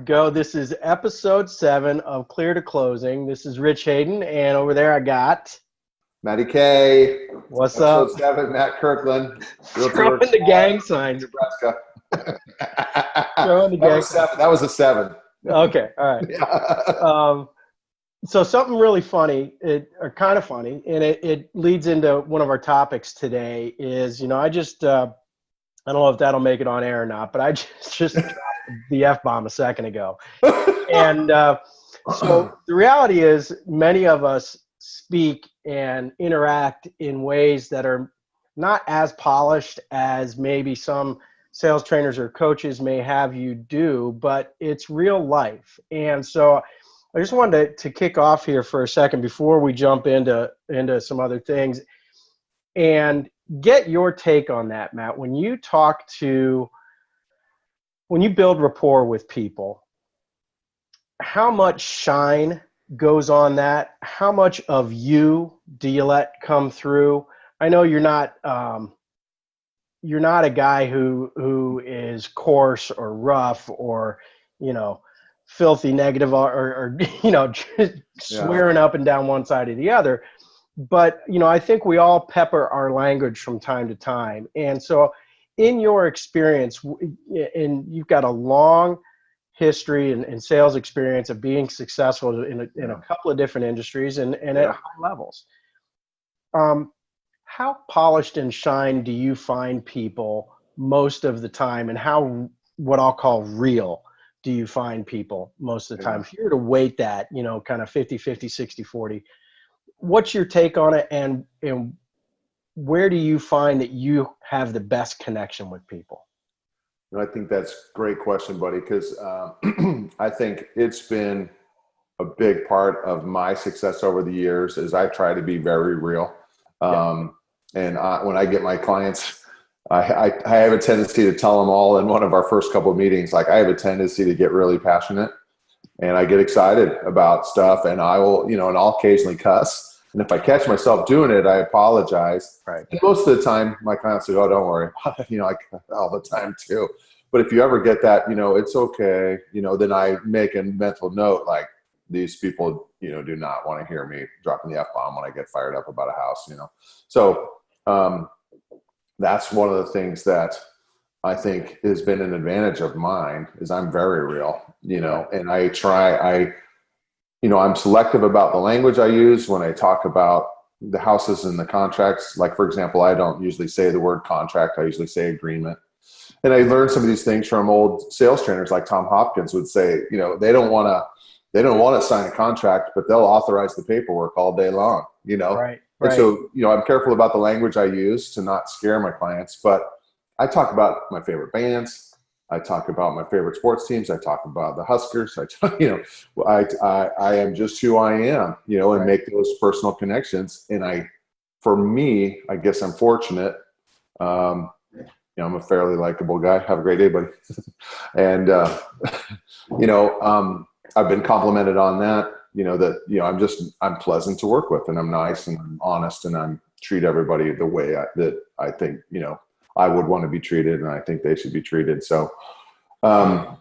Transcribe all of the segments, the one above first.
go. This is episode 7 of Clear to Closing. This is Rich Hayden, and over there I got Matty K. What's episode up? 7, Matt Kirkland. Throwing the gang signs. Nebraska. Throwing the gang signs. That was a 7. Okay, all right. Yeah. So something really funny, or kind of funny, and it leads into one of our topics today is, I just, I don't know if that'll make it on air or not, but I just dropped the F-bomb a second ago. And so the reality is many of us speak and interact in ways that are not as polished as maybe some sales trainers or coaches may have you do, but it's real life. And so I just wanted to kick off here for a second before we jump into some other things and get your take on that, Matt. When you build rapport with people, how much shine goes on that? How much of you do you let come through? I know you're not a guy who is coarse or rough or, filthy negative or just swearing up and down one side or the other. But, I think we all pepper our language from time to time. And so in your experience, and you've got a long history and sales experience of being successful in a couple of different industries and at high levels. How polished and shine do you find people most of the time, and how, what I'll call real, do you find people most of the time? If you were to weight that, kind of 50-50, 60-40, what's your take on it, and where do you find that you have the best connection with people? I think that's a great question, buddy, because I think it's been a big part of my success over the years is I try to be very real. And when I get my clients, I have a tendency to tell them all in one of our first couple of meetings, like I have a tendency to get really passionate and I get excited about stuff, and I will, and I'll occasionally cuss. And if I catch myself doing it, I apologize. Right. And most of the time my clients say, "Oh, don't worry." I all the time too. But if you ever get that, it's okay. Then I make a mental note, like these people, do not want to hear me dropping the F-bomb when I get fired up about a house, So that's one of the things that I think has been an advantage of mine is I'm very real, and I'm selective about the language I use when I talk about the houses and the contracts. Like, for example, I don't usually say the word contract. I usually say agreement. And I learned some of these things from old sales trainers like Tom Hopkins would say, they don't want to sign a contract, but they'll authorize the paperwork all day long, Right. And so, I'm careful about the language I use to not scare my clients, but I talk about my favorite bands. I talk about my favorite sports teams. I talk about the Huskers. I am just who I am, and make those personal connections. And for me, I guess I'm fortunate. I'm a fairly likable guy. Have a great day, buddy. And, I've been complimented on that, I'm pleasant to work with, and I'm nice and I'm honest, and I treat everybody the way that I think, I would want to be treated, and I think they should be treated. So, I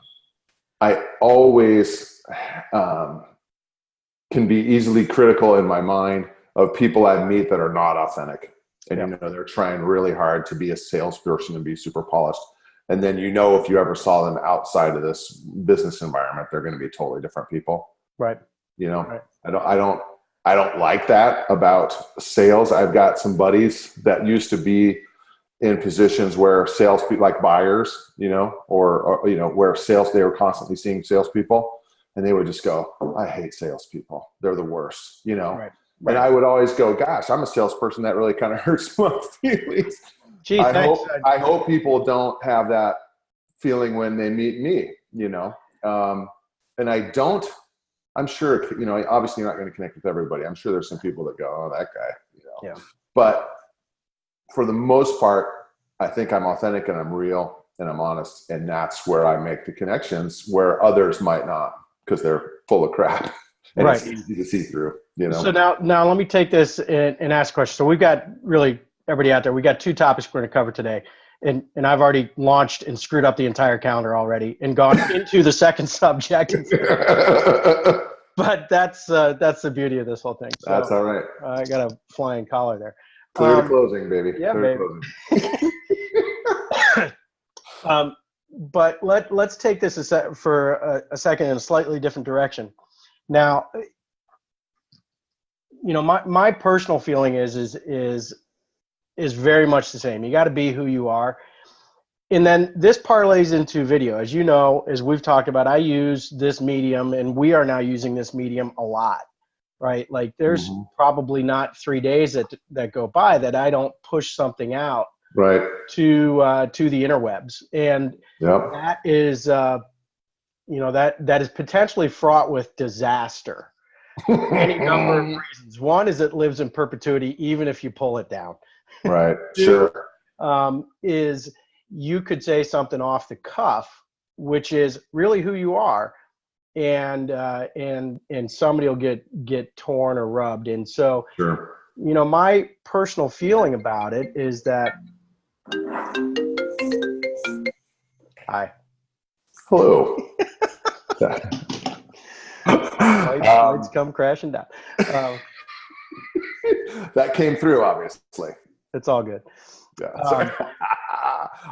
always, can be easily critical in my mind of people I meet that are not authentic. And, they're trying really hard to be a salesperson and be super polished. And then, if you ever saw them outside of this business environment, they're going to be totally different people. Right. Right. I don't like that about sales. I've got some buddies that used to be in positions where salespeople, like buyers, or where they were constantly seeing salespeople, and they would just go, "I hate salespeople. They're the worst," Right. And I would always go, "Gosh, I'm a salesperson. That really kind of hurts my feelings." Gee, I hope people don't have that feeling when they meet me, and I don't. I'm sure, obviously you're not going to connect with everybody. I'm sure there's some people that go, "Oh, that guy," Yeah. But for the most part, I think I'm authentic and I'm real and I'm honest, and that's where I make the connections where others might not, because they're full of crap and It's easy to see through. So now let me take this and ask a question. So we've got really everybody out there. We got 2 topics we're going to cover today. and I've already launched and screwed up the entire calendar already and gone into the second subject. But that's the beauty of this whole thing. So, that's all right. I got a flying collar there. Clear to closing, baby. Yeah, Clear baby. But let's take this for a second in a slightly different direction. Now, my personal feeling is very much the same. You got to be who you are. And then this parlays into video. As you know, as we've talked about, I use this medium, and we are now using this medium a lot, right? Like there's probably not 3 days that go by that I don't push something out right to the interwebs. And that is, that is potentially fraught with disaster. Any number of reasons. One is it lives in perpetuity, even if you pull it down. Right. Two, is you could say something off the cuff, which is really who you are, and somebody will get torn or rubbed. And so, my personal feeling about it is that. Hi. Hello. Lights come crashing down. That came through, obviously. It's all good. Yeah.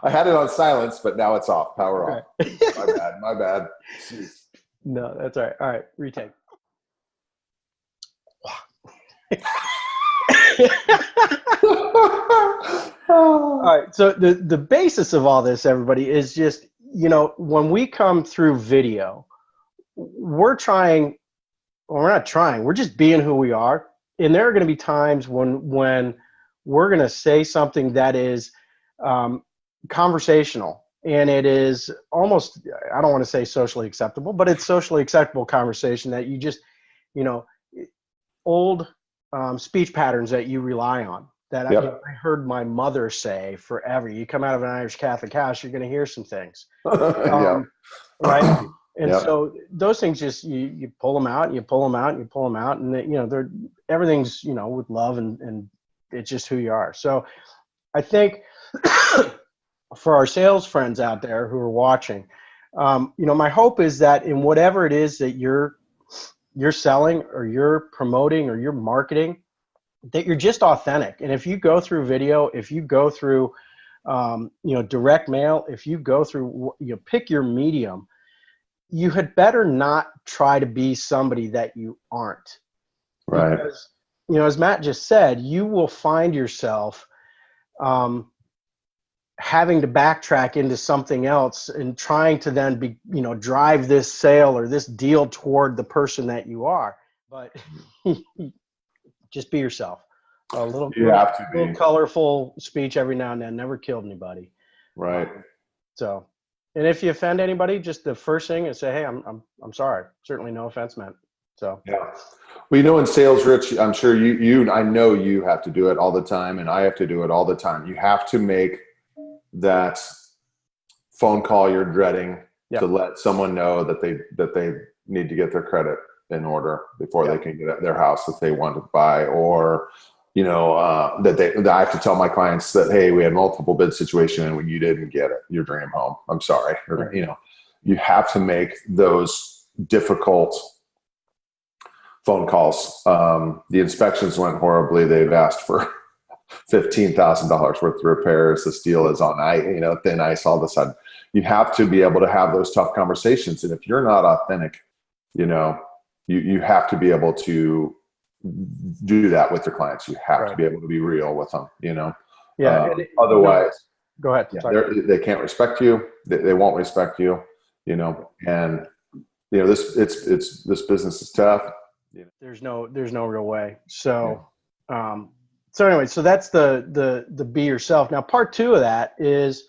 I had it on silence, but now it's off. Power off. My bad. Jeez. No, that's all right. All right, retake. All right. So the basis of all this, everybody, is just, when we come through video, we're not trying, we're just being who we are. And there are going to be times when we're going to say something that is conversational, and it is almost, I don't want to say socially acceptable, but it's socially acceptable conversation that you just, old speech patterns that you rely on. That I heard my mother say forever. You come out of an Irish Catholic house, you're going to hear some things, right? And so those things just you pull them out, and you pull them out, and you pull them out, and they're everything's with love, and it's just who you are. So I think for our sales friends out there who are watching, my hope is that in whatever it is that you're selling or you're promoting or you're marketing, that you're just authentic. And if you go through video, if you go through, direct mail, if you go through, pick your medium, you had better not try to be somebody that you aren't. Right. Because, as Matt just said, you will find yourself having to backtrack into something else and trying to then drive this sale or this deal toward the person that you are. But just be yourself. A little colorful speech every now and then never killed anybody. Right. So, and if you offend anybody, just the first thing is say, "Hey, I'm sorry. Certainly no offense meant." So. Yeah. Well, in sales, Rich, I'm sure I know you have to do it all the time, and I have to do it all the time. You have to make that phone call you're dreading to let someone know that they need to get their credit in order before they can get their house that they want to buy, or that I have to tell my clients that, hey, we had multiple bid situation and you didn't get it, your dream home. I'm sorry. Or, you have to make those difficult phone calls. The inspections went horribly. They've asked for $15,000 worth of repairs. The steel is on thin ice all of a sudden. You have to be able to have those tough conversations. And if you're not authentic, you have to be able to do that with your clients. You have to be able to be real with them, otherwise go ahead. They can't respect you. They won't respect you, and this business is tough. There's no real way. So, so anyway, so that's the be yourself. Now, part two of that is,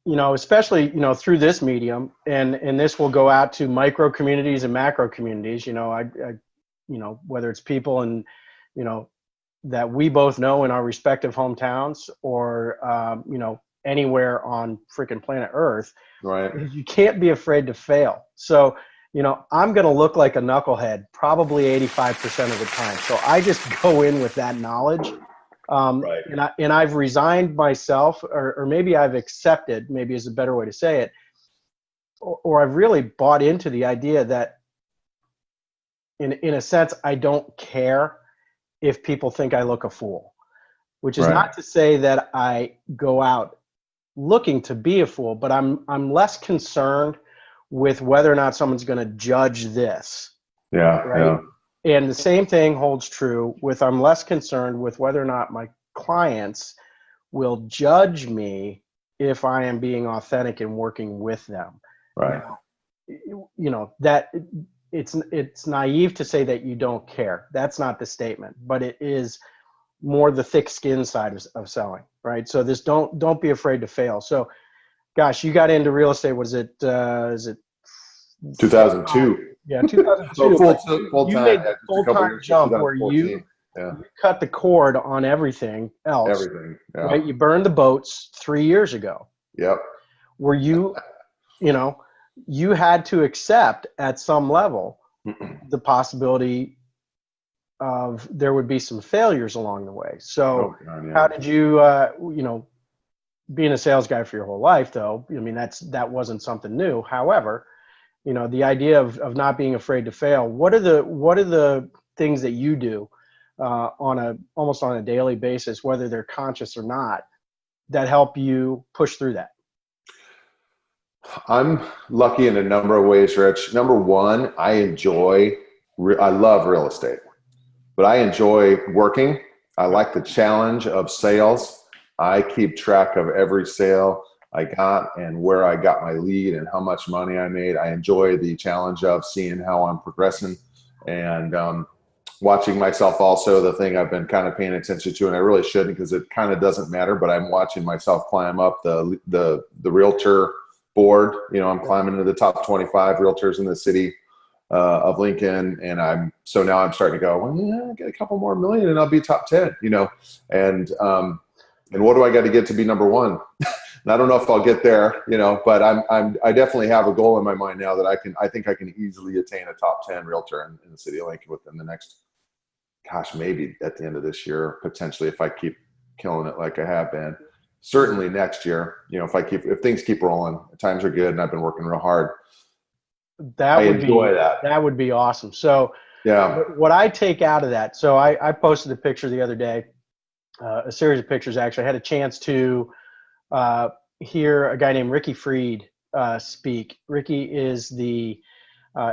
especially, through this medium, and this will go out to micro communities and macro communities, whether it's people and, that we both know in our respective hometowns or, anywhere on freaking planet Earth, right? You can't be afraid to fail. So, I'm going to look like a knucklehead probably 85% of the time. So I just go in with that knowledge Right. And I've resigned myself, or maybe I've accepted, maybe is a better way to say it, or I've really bought into the idea that in a sense, I don't care if people think I look a fool, which is Right. not to say that I go out looking to be a fool, but I'm less concerned with whether or not someone's going to judge this, Yeah. right? Yeah. And the same thing holds true with I'm less concerned with whether or not my clients will judge me if I am being authentic and working with them. Right. Now, that it's naive to say that you don't care. That's not the statement, but it is more the thick skin side of selling, right? So this don't be afraid to fail. So, gosh, you got into real estate. Was it is it 2002. yeah, So 2002? full You time. made Yeah, the just a full couple time years. jump where 2014. Yeah. you cut the cord on everything else, Everything. Yeah. right? You burned the boats 3 years ago. Yep. Where you had to accept at some level the possibility of there would be some failures along the way. So Oh, God, yeah. how did you, being a sales guy for your whole life, though, I mean, that wasn't something new. However, the idea of not being afraid to fail. What are the things that you do almost on a daily basis, whether they're conscious or not, that help you push through that? I'm lucky in a number of ways, Rich. Number one, I love real estate, but I enjoy working. I like the challenge of sales. I keep track of every sale I got and where I got my lead and how much money I made. I enjoy the challenge of seeing how I'm progressing and watching myself. Also, the thing I've been kind of paying attention to, and I really shouldn't because it kind of doesn't matter, but I'm watching myself climb up the realtor board. I'm climbing into the top 25 realtors in the city of Lincoln, and now I'm starting to go, well, yeah, I get a couple more million and I'll be top 10, and what do I got to get to be number one? And I don't know if I'll get there, but I definitely have a goal in my mind now that I think I can easily attain a top 10 realtor in the city of Lincoln within the next, maybe at the end of this year, potentially, if I keep killing it like I have been. Certainly next year, if things keep rolling, times are good, and I've been working real hard. That would be awesome. So yeah, what I take out of that, so I posted a picture the other day, a series of pictures actually. I had a chance to hear a guy named Ricky Freed speak. Ricky is the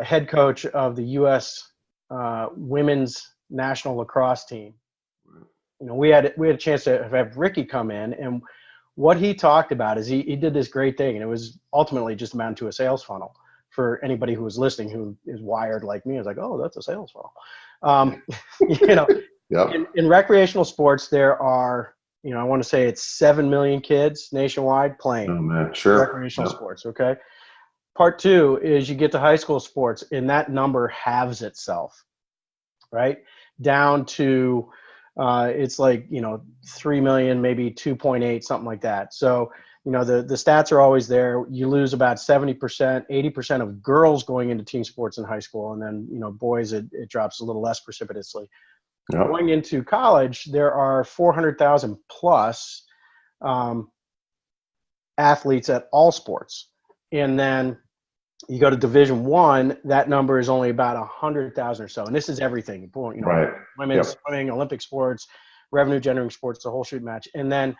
head coach of the U.S. Women's National Lacrosse team. We had a chance to have Ricky come in, and what he talked about is he did this great thing, and it was ultimately just amounted to a sales funnel. For anybody who was listening who is wired like me, I was like, oh, that's a sales funnel. Yep. In recreational sports, there are, I want to say it's 7 million kids nationwide playing recreational sports. Okay. Part two is you get to high school sports, and that number halves itself, right? Down to, it's like, 3 million, maybe 2.8, something like that. So, the stats are always there. You lose about 70%, 80% of girls going into team sports in high school. And then, boys, it drops a little less precipitously. Yep. Going into college, there are 400,000 plus athletes at all sports. And then you go to Division I, that number is only about 100,000 or so. And this is everything, right. Women's swimming, Olympic sports, revenue generating sports, the whole shoot match. And then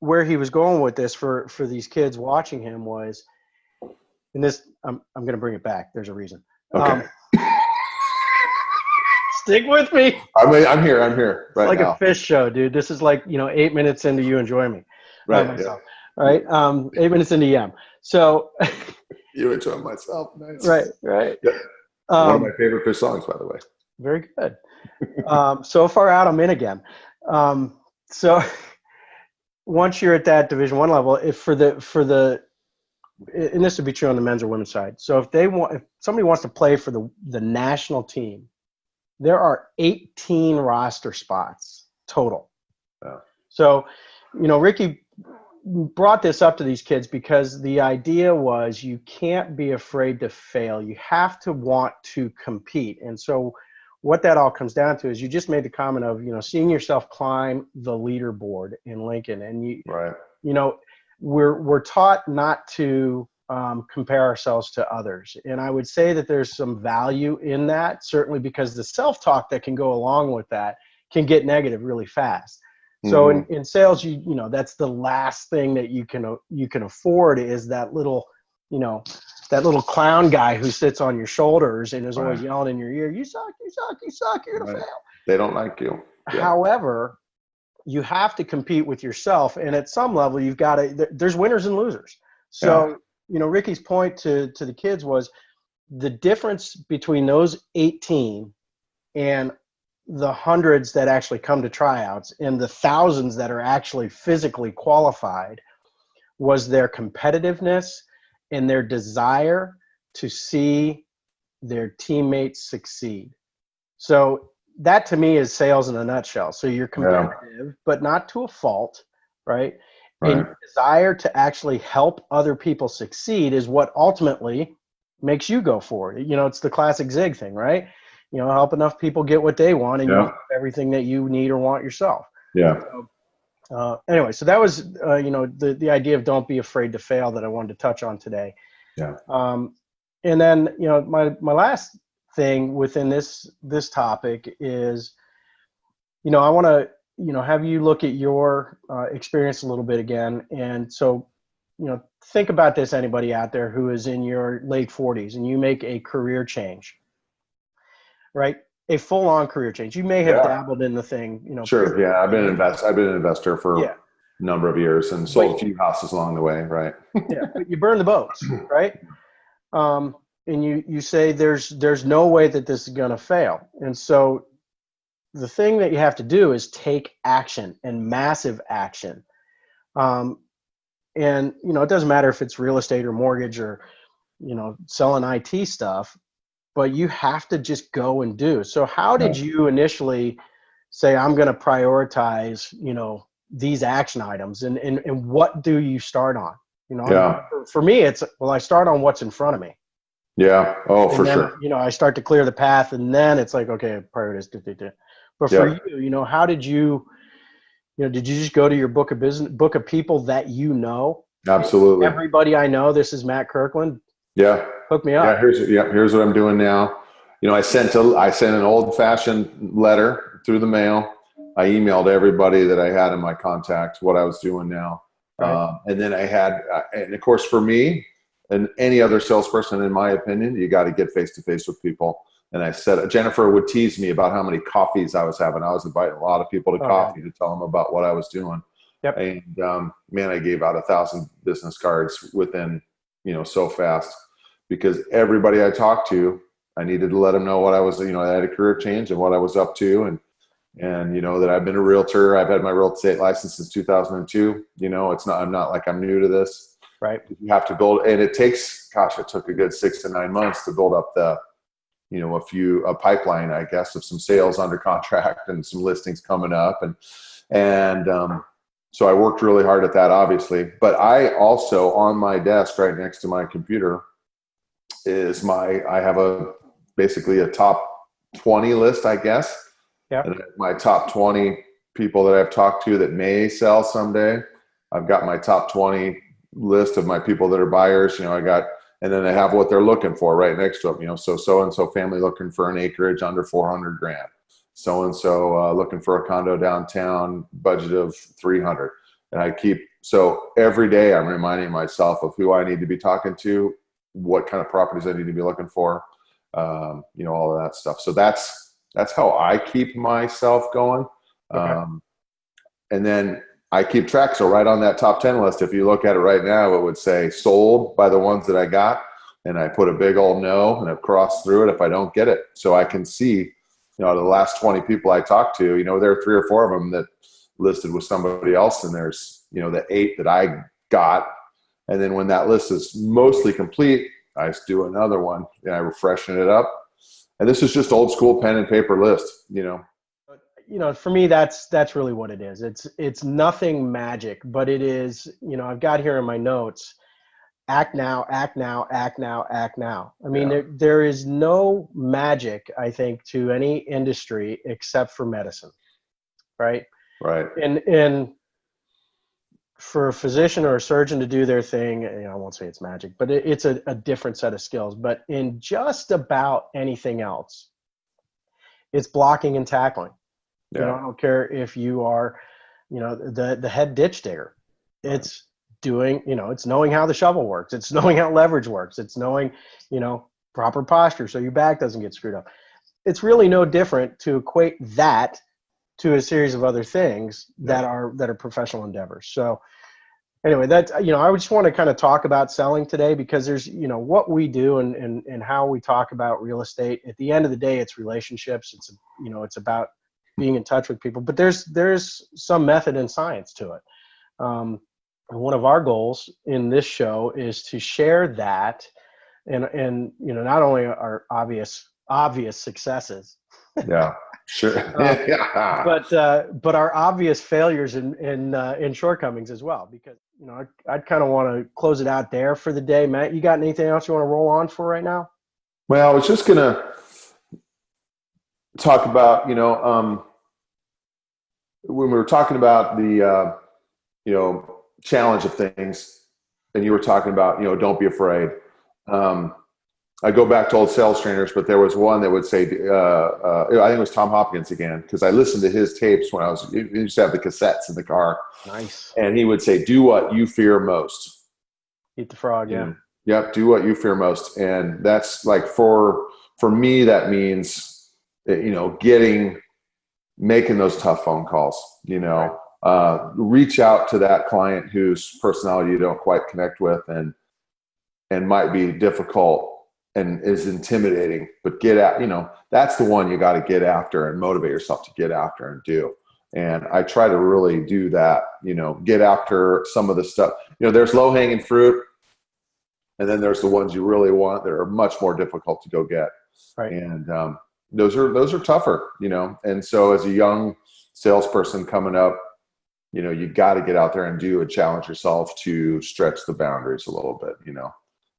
where he was going with this for these kids watching him was, and this, I'm going to bring it back. There's a reason. Okay. Stick with me. I'm here right like now. A fish show, dude. This is like, 8 minutes into you enjoy me. Right. Yeah. All right. 8 minutes into Yam. So you enjoy myself. Nice. Right. Yep. One of my favorite fish songs, by the way. Very good. So far out, I'm in again. So once you're at that Division I level, if and this would be true on the men's or women's side. So if somebody wants to play for the national team, there are 18 roster spots total. Yeah. So, Ricky brought this up to these kids because the idea was you can't be afraid to fail. You have to want to compete. And so what that all comes down to is you just made the comment of, seeing yourself climb the leaderboard in Lincoln. And Right. We're taught not to compare ourselves to others. And I would say that there's some value in that, certainly because the self-talk that can go along with that can get negative really fast. So in sales, that's the last thing that you can afford is that little clown guy who sits on your shoulders and is always yelling in your ear, "You suck, you suck, you suck, you're gonna fail." They don't like you. Yeah. However, you have to compete with yourself, and at some level, you've got to. There's winners and losers. So Ricky's point to the kids was the difference between those 18 and the hundreds that actually come to tryouts and the thousands that are actually physically qualified was their competitiveness and their desire to see their teammates succeed. So that to me is sales in a nutshell. So you're competitive, but not to a fault, right? And your desire to actually help other people succeed is what ultimately makes you go forward. It's the classic Zig thing, right? Help enough people get what they want, and you have everything that you need or want yourself. Yeah. So, anyway, so that was, the idea of don't be afraid to fail that I wanted to touch on today. Yeah. And then, my last thing within this topic is, I want to, have you look at your experience a little bit again. And so, think about this, anybody out there who is in your late 40s and you make a career change, right? A full-on career change. You may have dabbled in the thing, Sure. Yeah. I've been an investor for a number of years and sold a few houses along the way. Right. Yeah. But you burn the boats, right? And you say there's no way that this is going to fail. And so the thing that you have to do is take action, and massive action. And, it doesn't matter if it's real estate or mortgage or, selling IT stuff, but you have to just go and do. So how did you initially say, I'm going to prioritize, these action items, and what do you start on? For me, it's, I start on what's in front of me. Yeah. Oh, and for then, sure. I start to clear the path, and then it's like, okay, prioritize. But for you, how did you, did you just go to your book of people that Absolutely. Everybody I know, this is Matt Kirkland. Yeah. Hook me up. Here's what I'm doing now. I sent an old-fashioned letter through the mail. I emailed everybody that I had in my contacts what I was doing now. Right. And then I had, and of course for me and any other salesperson, in my opinion, you got to get face-to-face with people. And I said, Jennifer would tease me about how many coffees I was having. I was inviting a lot of people to coffee to tell them about what I was doing. Yep. And man, I gave out 1,000 business cards within, so fast, because everybody I talked to, I needed to let them know what I was, I had a career change and what I was up to. And that I've been a realtor. I've had my real estate license since 2002. I'm not like I'm new to this. Right. You have to build, and it took a good 6 to 9 months to build up a pipeline, I guess, of some sales under contract and some listings coming up. And so I worked really hard at that, obviously. But I also, on my desk right next to my computer, I have basically a top 20 list, I guess. Yeah. And my top 20 people that I've talked to that may sell someday. I've got my top 20 list of my people that are buyers. And then they have what they're looking for right next to them. So-and-so family looking for an acreage under $400,000. So-and-so looking for a condo downtown, budget of $300,000. And so every day I'm reminding myself of who I need to be talking to, what kind of properties I need to be looking for, all of that stuff. So that's how I keep myself going. Okay. And then I keep track. So right on that top 10 list, if you look at it right now, it would say sold by the ones that I got. And I put a big old no and I've crossed through it if I don't get it. So I can see, the last 20 people I talked to, there are 3 or 4 of them that listed with somebody else. And there's, the 8 that I got. And then when that list is mostly complete, I just do another one and I freshen it up. And this is just old school pen and paper list, For me, that's really what it is. It's nothing magic, but it is, I've got here in my notes, act now, act now, act now, act now. I mean, Yeah. there is no magic, I think, to any industry except for medicine, right? Right. And for a physician or a surgeon to do their thing, I won't say it's magic, but it's a different set of skills. But in just about anything else, it's blocking and tackling. Yeah. I don't care if you are, the head ditch digger. It's doing, it's knowing how the shovel works. It's knowing how leverage works. It's knowing, proper posture so your back doesn't get screwed up. It's really no different to equate that to a series of other things that are professional endeavors. So anyway, that's, I just want to kind of talk about selling today because there's, what we do and how we talk about real estate. At the end of the day, it's relationships. It's, it's about being in touch with people, but there's some method and science to it. And one of our goals in this show is to share that and not only our obvious successes, Yeah. Sure. Yeah. but our obvious failures and shortcomings as well, because I'd kind of want to close it out there for the day. Matt, you got anything else you want to roll on for right now? Well, I was just gonna talk about when we were talking about the challenge of things, and you were talking about don't be afraid. I go back to old sales trainers, but there was one that would say, I think it was Tom Hopkins again, because I listened to his tapes when he used to have the cassettes in the car. Nice. And he would say, do what you fear most. Eat the frog, yeah. Yep, do what you fear most. And that's like, for me, that means, making those tough phone calls, right. Reach out to that client whose personality you don't quite connect with and might be difficult and is intimidating, but get at, that's the one you got to get after and motivate yourself to get after and do. And I try to really do that, get after some of the stuff, there's low hanging fruit. And then there's the ones you really want that are much more difficult to go get. Right. And those are tougher, and so as a young salesperson coming up, you got to get out there and do and challenge yourself to stretch the boundaries a little bit,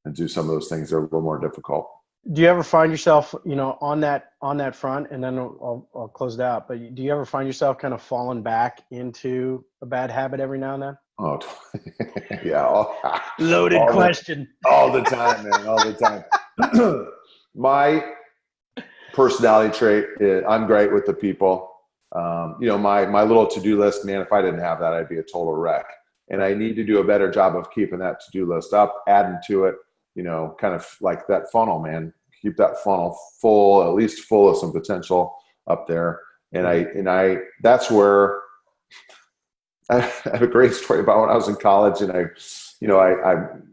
and do some of those things that are a little more difficult. Do you ever find yourself, on that front, and then I'll close it out, but do you ever find yourself kind of falling back into a bad habit every now and then? Oh, yeah. Loaded question. All the time, man. All the time. My personality trait is I'm great with the people. My little to-do list, man, if I didn't have that, I'd be a total wreck. And I need to do a better job of keeping that to-do list up, adding to it, kind of like that funnel, man. Keep that funnel full, at least full of some potential up there. And I that's where I have a great story about when I was in college, and I'm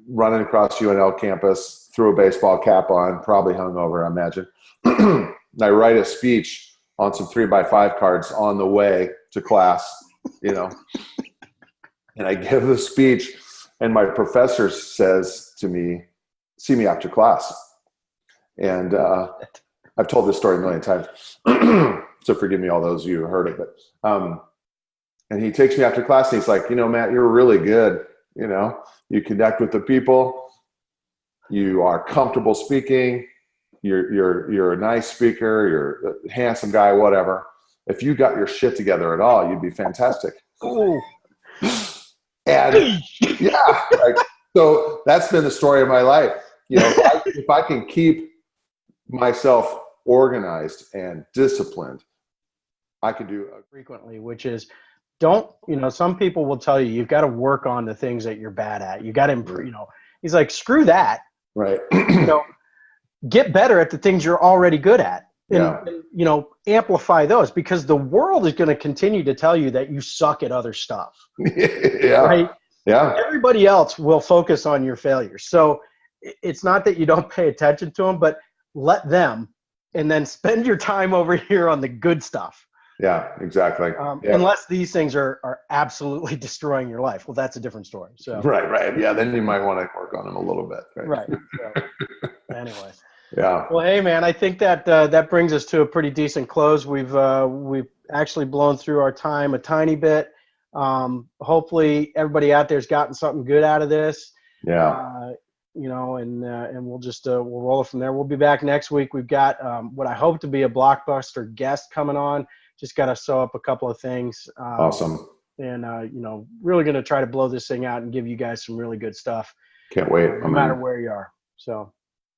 running across UNL campus, threw a baseball cap on, probably hungover, I imagine. And I write a speech on some 3x5 cards on the way to class, and I give the speech, and my professor says to me, see me after class. And I've told this story a million times, so forgive me, all those of you who heard it. But and he takes me after class, and he's like, Matt, you're really good. You connect with the people. You are comfortable speaking. You're a nice speaker. You're a handsome guy, whatever. If you got your shit together at all, you'd be fantastic. Oh. And yeah, so that's been the story of my life. If I can keep myself organized and disciplined, I can do frequently, which is some people will tell you've got to work on the things that you're bad at. You got to improve, he's like, screw that. Right. Get better at the things you're already good at. And amplify those, because the world is going to continue to tell you that you suck at other stuff. Yeah. Right. Yeah. Everybody else will focus on your failures. So it's not that you don't pay attention to them, but let them, and then spend your time over here on the good stuff. Yeah, exactly. Unless these things are absolutely destroying your life. Well, that's a different story. So right. Yeah. Then you might want to work on them a little bit. Right. So, anyways. Yeah. Well, hey man, I think that that brings us to a pretty decent close. We've actually blown through our time a tiny bit. Hopefully everybody out there's gotten something good out of this. Yeah. and we'll just we'll roll it from there. We'll be back next week. We've got what I hope to be a blockbuster guest coming on. Just got to sew up a couple of things. Awesome. And really going to try to blow this thing out and give you guys some really good stuff. Can't wait. No matter where you are. So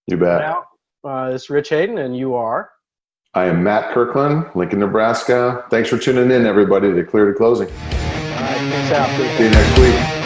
you bet. Now, this is Rich Hayden, and you are. I am Matt Kirkland, Lincoln, Nebraska. Thanks for tuning in, everybody, to Clear to Closing. All right, peace out. See you next week.